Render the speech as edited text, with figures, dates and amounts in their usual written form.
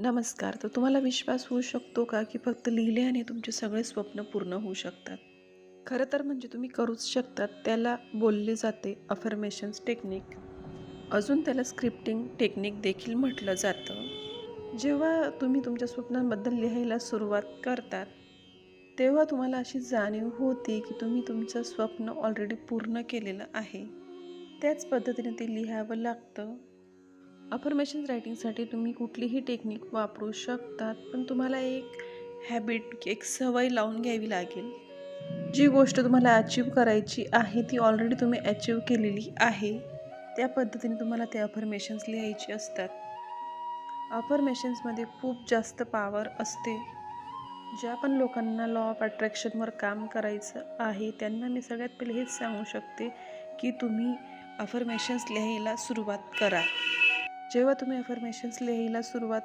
नमस्कार. तर तुम्हाला विश्वास होऊ शकतो का, की फक्त लिहिल्याने तुमचे सगळे स्वप्न पूर्ण होऊ शकतात? खरं तर म्हणजे तुम्ही करूच शकतात. त्याला बोलले जाते अफर्मेशन्स टेक्निक. अजून त्याला स्क्रिप्टिंग टेक्निक देखील म्हटलं जातं. जेव्हा तुम्ही तुमच्या स्वप्नांबद्दल लिहायला सुरुवात करतात, तेव्हा तुम्हाला अशी जाणीव होते, की तुम्ही तुमचं स्वप्न ऑलरेडी पूर्ण केलेलं आहे. त्याच पद्धतीने ते लिहावं लागतं. अफर्मेशन्स रायटिंगसाठी तुम्ही कुठलीही टेक्निक वापरू शकतात, पण तुम्हाला एक हॅबिट, एक सवय लावून घ्यावी लागेल. जी गोष्ट तुम्हाला अचीव्ह करायची आहे, ती ऑलरेडी तुम्ही अचीव्ह केलेली आहे. त्या पद्धतीने तुम्हाला ते अफर्मेशन्स लिहायचे असतात. अफर्मेशन्समध्ये खूप जास्त पॉवर असते. ज्या पण लोकांना लॉ ऑफ अट्रॅक्शनवर काम करायचं आहे, त्यांना मी सगळ्यात पहिले हेच सांगू शकते, की तुम्ही अफर्मेशन्स लिहायला सुरुवात करा. जेव्हा तुम्ही अफर्मेशन्स लिहायला सुरुवात